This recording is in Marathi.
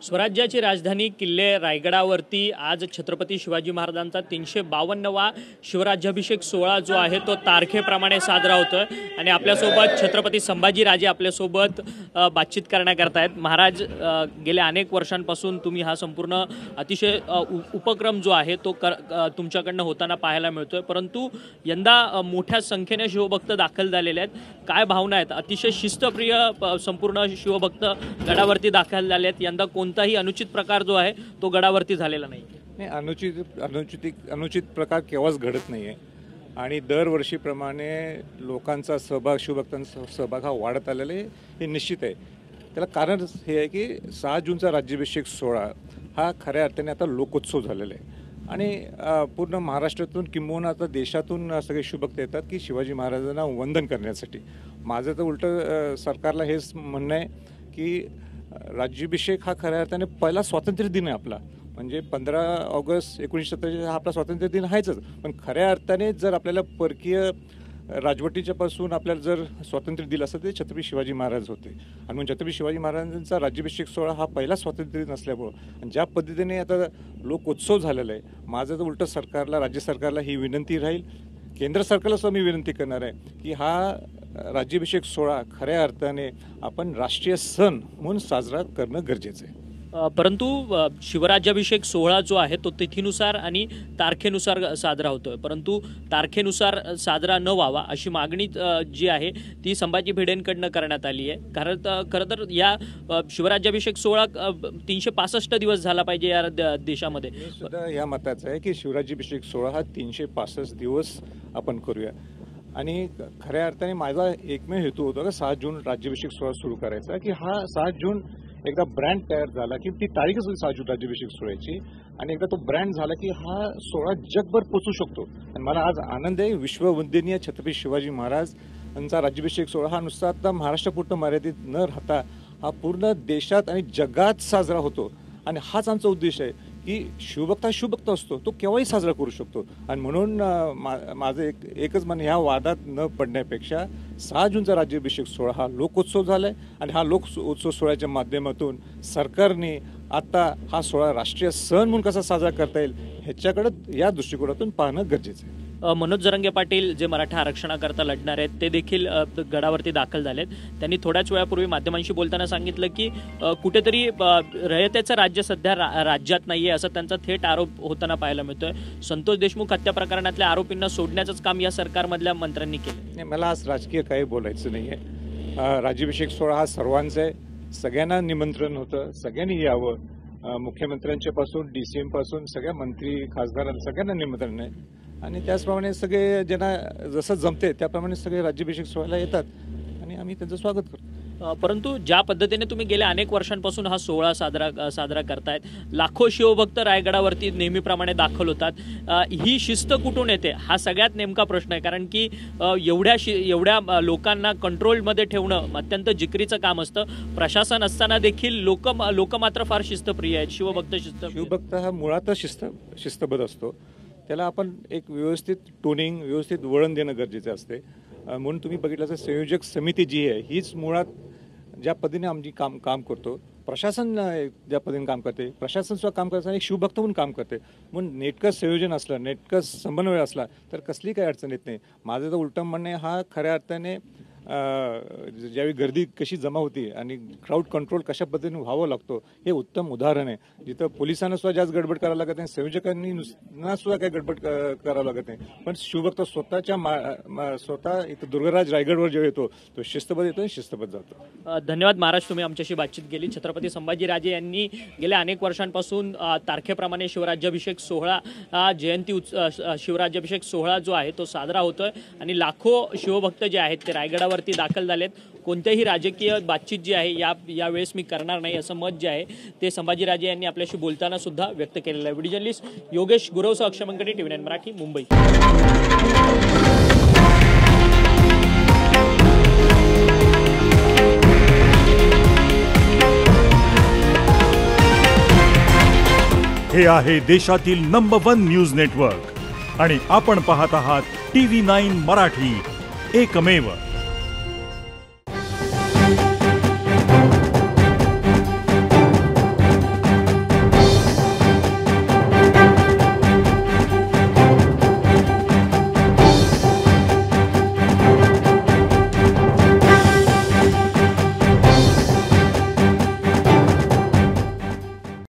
स्वराज्याची राजधानी किल्ले रायगडावरती आज छत्रपती शिवाजी महाराजांचा 352वा शिवराज्याभिषेक सोहळा जो आहे तो तारखेप्रमाणे साजरा होतोय आणि आपल्यासोबत छत्रपती संभाजीराजे आपल्यासोबत बातचीत करण्याकरता आहेत। महाराज, गेल्या अनेक वर्षांपासून तुम्ही हा संपूर्ण अतिशय उपक्रम जो आहे तो तुमच्याकडनं होताना पाहायला मिळतोय, परंतु यंदा मोठ्या संख्येने शिवभक्त दाखल झालेले आहेत। काय भावना आहेत? अतिशय शिस्तप्रिय संपूर्ण शिवभक्त गडावरती दाखल झाले आहेत। यंदा कोणताही अनुचित प्रकार जो आहे तो गडावरती झालेला नाही। अनुचित प्रकार केव्हाच घडत नाहीये आणि दरवर्षीप्रमाणे लोकांचा सहभाग, शिवभक्तांचा सहभाग हा वाढत आलेला आहे हे निश्चित आहे। त्याला कारण हे आहे की 6 जूनचा राज्याभिषेक सोहळा हा खऱ्या अर्थाने आता लोकोत्सव झालेला आहे आणि पूर्ण महाराष्ट्रातून किंबहुना आता देशातून सगळे शिवभक्त येतात की शिवाजी महाराजांना वंदन करण्यासाठी। माझं तर उलटं सरकारला हेच म्हणणं आहे की राज्याभिषेक हा खऱ्या अर्थाने पहिला स्वातंत्र्य दिन आहे आपला, म्हणजे 15 ऑगस्ट 1947 हा आपला स्वातंत्र्य दिन आहेच, पण खऱ्या अर्थाने जर आपल्याला परकीय राजवटीच्या पासून आपल्याला जर स्वातंत्र्य दिलं असतं ते छत्रपती शिवाजी महाराज होते आणि म्हणून छत्रपती शिवाजी महाराजांचा राज्याभिषेक सोहळा हा पहिला स्वातंत्र्य दिन असल्यामुळं आणि ज्या पद्धतीने आता लोकोत्सव झालेला आहे, माझं तर उलटं सरकारला, राज्य सरकारला ही विनंती राहील, केंद्र सरकारला सुद्धा मी विनंती करणार आहे की हा राज्याभिषेक सोहळा खऱ्या अर्थाने आपण राष्ट्रीय सण म्हणून साजरा करणं गरजेचं आहे। परंतु शिवराज्याभिषेक सोहळा जो आहे तो तिथीनुसार आणि तारखेनुसार साजरा होतोय, परंतु तारखेनुसार साजरा न व्हावा अशी मागणी जी आहे ती संभाजी भिडेंकडनं करण्यात आली आहे। खरं तर या शिवराज्याभिषेक सोहळा 365 दिवस झाला पाहिजे या देशामध्ये। सुद्धा या मताचं आहे की शिवराज्याभिषेक सोहळा हा 365 दिवस आपण करूया आणि खऱ्या अर्थाने माझा एकमेव हेतू होता का 6 जून राज्याभिषेक सोहळा सुरू करायचा की हा 6 जून एकदा ब्रँड तयार झाला की ती तारीखच होती 6 जून राज्याभिषेक सोहळ्याची आणि एकदा तो ब्रँड झाला की हा सोहळा जगभर पोचू शकतो आणि मला आज आनंद आहे विश्ववंदनीय छत्रपती शिवाजी महाराज यांचा राज्याभिषेक सोहळा हा नुसता आता महाराष्ट्रापुरतं मर्यादित न राहता हा पूर्ण देशात आणि जगात साजरा होतो आणि हाच आमचा उद्देश आहे की शिवभक्त असतो तो केव्हाही साजरा करू शकतो आणि म्हणून माझं एकच म्हणणं ह्या वादात न पडण्यापेक्षा 6 जूनचा राज्याभिषेक सोहळा हा लोकोत्सव झालाय आणि हा लोकोत्सव सोहळ्याच्या माध्यमातून सरकारने आता हा सोहळा राष्ट्रीय सण म्हणून कसा साजरा करता येईल ह्याच्याकडे या दृष्टिकोनातून पाहणं गरजेचं आहे। मनोज जरांगे पाटील जे मराठा आरक्षणाकरता लढणार आहेत ते देखील गडावरती दाखल झालेत। त्यांनी थोड्याच वेळापूर्वी माध्यमांशी बोलताना सांगितलं की कुठेतरी रयतेचं राज्य सध्या राज्यात नाहीये असं त्यांचा थेट आरोप होताना पाहायला मिळतोय। संतोष देशमुख हत्या प्रकरणातल्या आरोपींना सोडण्याचंच काम या सरकारमधल्या मंत्र्यांनी केलं। मला आज राजकीय काही बोलायचं नाहीये। राज्याभिषेक सोहळा हा सर्वांचा आहे, सगळ्यांना निमंत्रण होतं, सगळ्यांनी यावं, मुख्यमंत्र्यांच्या पासून DCM पासून सगळ्या मंत्री खासदारांना सगळ्यांना निमंत्रण आहे आणि त्याचप्रमाणे सगळे ज्यांना जसं जमते त्याप्रमाणे सगळे राज्याभिषेक सोहळ्याला येतात आणि आम्ही त्यांचं स्वागत करतो। परंतु ज्या पद्धतीने तुम्ही गेल्या अनेक वर्षांपासून हा सोहळा साजरा करतायत, लाखो शिवभक्त रायगडावरती नेहमीप्रमाणे दाखल होतात, ही शिस्त कुठून येते हा सगळ्यात नेमका प्रश्न आहे, कारण की एवढ्या लोकांना कंट्रोलमध्ये ठेवणं अत्यंत जिकरीचं काम असतं। प्रशासन असताना देखील लोक मात्र फार शिस्तप्रिय आहेत, शिवभक्त हा मुळातच शिस्तबद्ध असतो, त्याला आपण एक व्यवस्थित टोनिंग, व्यवस्थित वळण देणं गरजेचं असते। म्हणून तुम्ही बघितलं तर संयोजक समिती जी आहे हीच मुळात ज्या पद्धतीने आमची काम करतो, प्रशासन ज्या पद्धतीने काम करते, प्रशासन सुद्धा काम करतं आणि शिवभक्त म्हणून काम करते, म्हणून नेटकं संयोजन असलं, नेटकं समन्वय असला तर कसली काही अडचण येत नाही। माझं तर उलटं म्हणणे हा खऱ्या अर्थाने ज्यावेळी गर्दी कशी जमा होती आणि क्राऊड कंट्रोल कशा पद्धतीने व्हावं लागतो हे उत्तम उदाहरण आहे, जिथं पोलिसांना सुद्धा जास्त गडबड करावं लागत नाही, संयोजकांनी सुद्धा काही गडबड करावं लागत नाही, पण शिवभक्त स्वतः इथं दुर्गराज रायगडवर जेव्हा येतो तो शिस्तबद्ध येतो आणि शिस्तबद्ध जातो। धन्यवाद महाराज, तुम्ही आमच्याशी बातचीत केली। छत्रपती संभाजीराजे यांनी गेल्या अनेक वर्षांपासून तारखेप्रमाणे शिवराज्याभिषेक सोहळा शिवराज्याभिषेक सोहळा जो आहे तो साजरा होतोय आणि लाखो शिवभक्त जे आहेत ते रायगडावर दाखल झालेत। कोणत्याही राजकीय बातचीत जी आहे यावेळेस मी करणार नाही असं मत जे आहे ते संभाजीराजे यांनी आपल्याशी बोलताना सुद्धा व्यक्त केलेलं आहे। व्हिडिओ जर्नलिस्ट योगेश गुरवसह अक्षय मंगटे, TV9 मराठी, मुंबई। हे आहे देशातील नंबर 1 न्यूज नेटवर्क आणि आपण पाहत आहात TV9 मराठी, एकमेव।